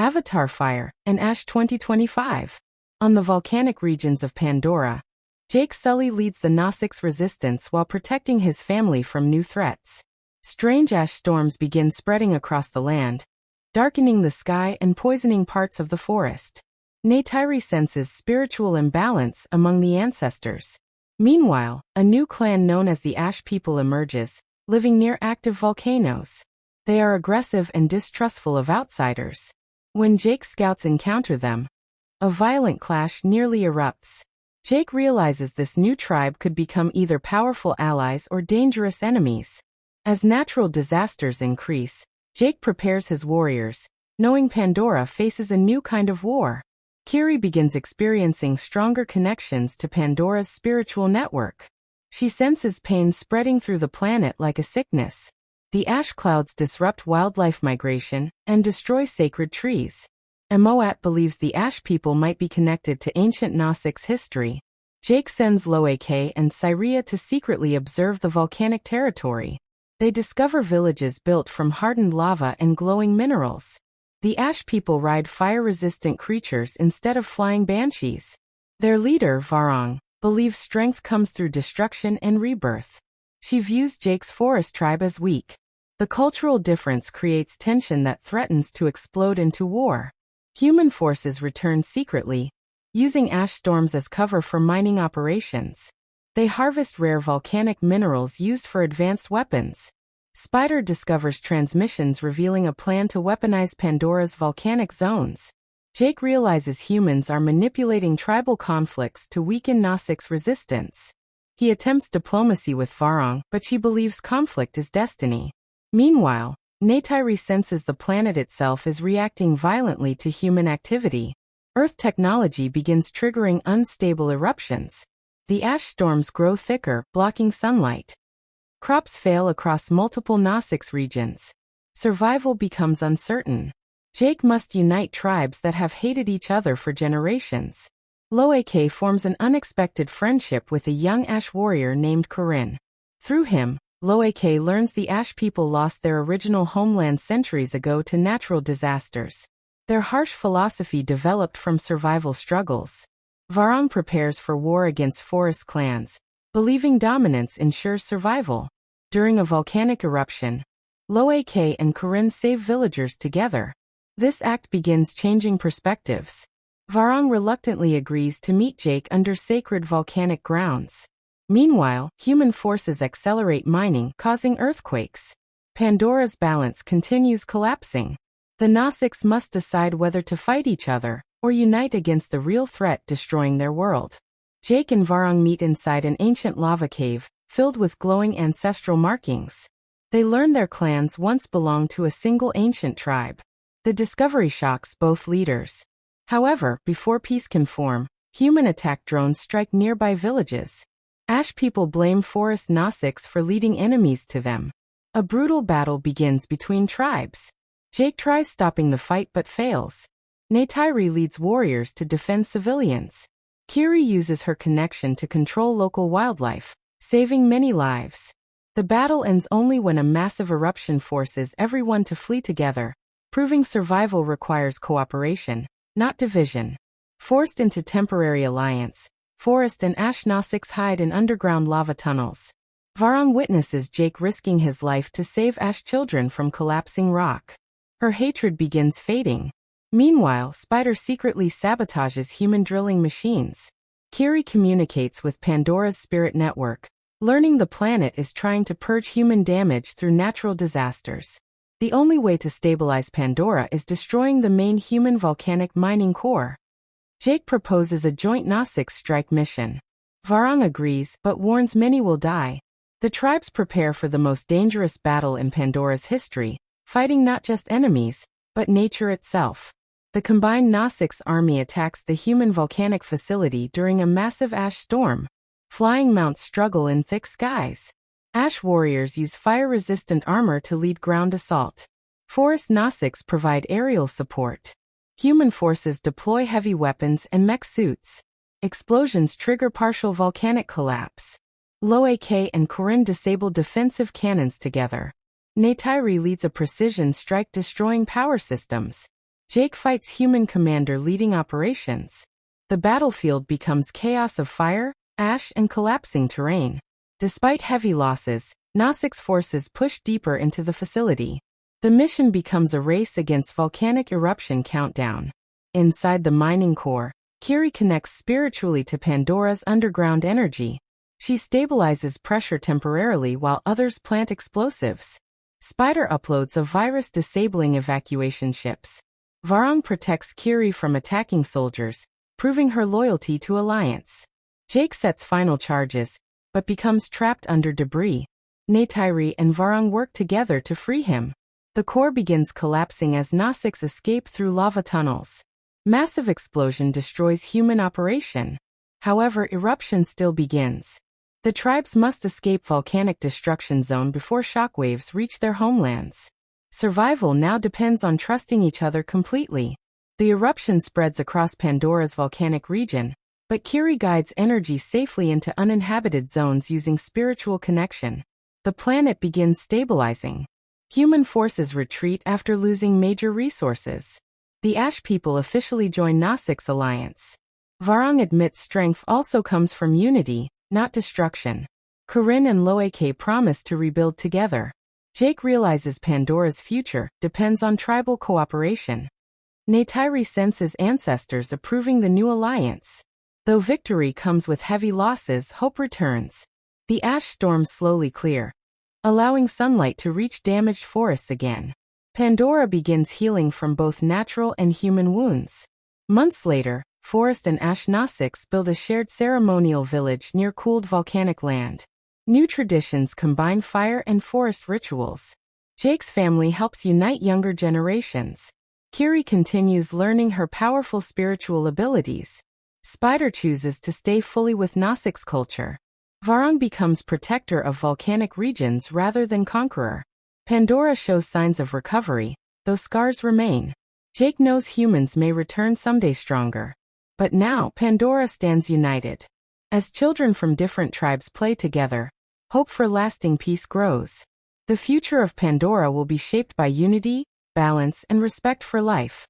Avatar Fire, and Ash 2025. On the volcanic regions of Pandora, Jake Sully leads the Gnostics resistance while protecting his family from new threats. Strange ash storms begin spreading across the land, darkening the sky and poisoning parts of the forest. Neytiri senses spiritual imbalance among the ancestors. Meanwhile, a new clan known as the Ash People emerges, living near active volcanoes. They are aggressive and distrustful of outsiders. When Jake's scouts encounter them, a violent clash nearly erupts. Jake realizes this new tribe could become either powerful allies or dangerous enemies. As natural disasters increase, Jake prepares his warriors, knowing Pandora faces a new kind of war. Kiri begins experiencing stronger connections to Pandora's spiritual network. She senses pain spreading through the planet like a sickness. The ash clouds disrupt wildlife migration and destroy sacred trees. Emoat believes the Ash People might be connected to ancient Gnostics history. Jake sends Loak and Cyria to secretly observe the volcanic territory. They discover villages built from hardened lava and glowing minerals. The Ash People ride fire-resistant creatures instead of flying banshees. Their leader, Varong, believes strength comes through destruction and rebirth. She views Jake's forest tribe as weak. The cultural difference creates tension that threatens to explode into war. Human forces return secretly, using ash storms as cover for mining operations. They harvest rare volcanic minerals used for advanced weapons. Spider discovers transmissions revealing a plan to weaponize Pandora's volcanic zones. Jake realizes humans are manipulating tribal conflicts to weaken Gnostics' resistance. He attempts diplomacy with Varong, but she believes conflict is destiny. Meanwhile, Neytiri senses the planet itself is reacting violently to human activity. Earth technology begins triggering unstable eruptions. The ash storms grow thicker, blocking sunlight. Crops fail across multiple Gnostics regions. Survival becomes uncertain. Jake must unite tribes that have hated each other for generations. Loak forms an unexpected friendship with a young ash warrior named Corinne. Through him, Loak learns the Ash People lost their original homeland centuries ago to natural disasters. Their harsh philosophy developed from survival struggles. Varong prepares for war against forest clans, believing dominance ensures survival. During a volcanic eruption, Loak and Corinne save villagers together. This act begins changing perspectives. Varong reluctantly agrees to meet Jake under sacred volcanic grounds. Meanwhile, human forces accelerate mining, causing earthquakes. Pandora's balance continues collapsing. The Gnostics must decide whether to fight each other or unite against the real threat destroying their world. Jake and Varong meet inside an ancient lava cave, filled with glowing ancestral markings. They learn their clans once belonged to a single ancient tribe. The discovery shocks both leaders. However, before peace can form, human attack drones strike nearby villages. Ash People blame forest Gnostics for leading enemies to them. A brutal battle begins between tribes. Jake tries stopping the fight but fails. Neytiri leads warriors to defend civilians. Kiri uses her connection to control local wildlife, saving many lives. The battle ends only when a massive eruption forces everyone to flee together, proving survival requires cooperation, not division. Forced into temporary alliance, Forest and Ash Gnostics hide in underground lava tunnels. Varong witnesses Jake risking his life to save Ash children from collapsing rock. Her hatred begins fading. Meanwhile, Spider secretly sabotages human drilling machines. Kiri communicates with Pandora's spirit network, learning the planet is trying to purge human damage through natural disasters. The only way to stabilize Pandora is destroying the main human volcanic mining core. Jake proposes a joint Gnostic strike mission. Varong agrees, but warns many will die. The tribes prepare for the most dangerous battle in Pandora's history, fighting not just enemies, but nature itself. The combined Gnostics army attacks the human volcanic facility during a massive ash storm. Flying mounts struggle in thick skies. Ash warriors use fire-resistant armor to lead ground assault. Forest Gnostics provide aerial support. Human forces deploy heavy weapons and mech suits. Explosions trigger partial volcanic collapse. Loak and Corinne disable defensive cannons together. Neytiri leads a precision strike destroying power systems. Jake fights human commander leading operations. The battlefield becomes chaos of fire, ash, and collapsing terrain. Despite heavy losses, Nossic's forces push deeper into the facility. The mission becomes a race against volcanic eruption countdown. Inside the mining core, Kiri connects spiritually to Pandora's underground energy. She stabilizes pressure temporarily while others plant explosives. Spider uploads a virus disabling evacuation ships. Varang protects Kiri from attacking soldiers, proving her loyalty to Alliance. Jake sets final charges, but becomes trapped under debris. Neytiri and Varang work together to free him. The core begins collapsing as Nossix escape through lava tunnels. Massive explosion destroys human operation. However, eruption still begins. The tribes must escape volcanic destruction zone before shockwaves reach their homelands. Survival now depends on trusting each other completely. The eruption spreads across Pandora's volcanic region, but Kiri guides energy safely into uninhabited zones using spiritual connection. The planet begins stabilizing. Human forces retreat after losing major resources. The Ash people officially join Nossic's alliance. Varang admits strength also comes from unity, not destruction. Corinne and Loeke promise to rebuild together. Jake realizes Pandora's future depends on tribal cooperation. Neytiri senses ancestors approving the new alliance. Though victory comes with heavy losses, hope returns. The ash storms slowly clear, allowing sunlight to reach damaged forests again. Pandora begins healing from both natural and human wounds. Months later, Forest and Ash Nossix build a shared ceremonial village near cooled volcanic land. New traditions combine fire and forest rituals. Jake's family helps unite younger generations. Kiri continues learning her powerful spiritual abilities. Spider chooses to stay fully with Nossic's culture. Varang becomes protector of volcanic regions rather than conqueror. Pandora shows signs of recovery, though scars remain. Jake knows humans may return someday stronger. But now Pandora stands united. As children from different tribes play together, hope for lasting peace grows. The future of Pandora will be shaped by unity, balance, and respect for life.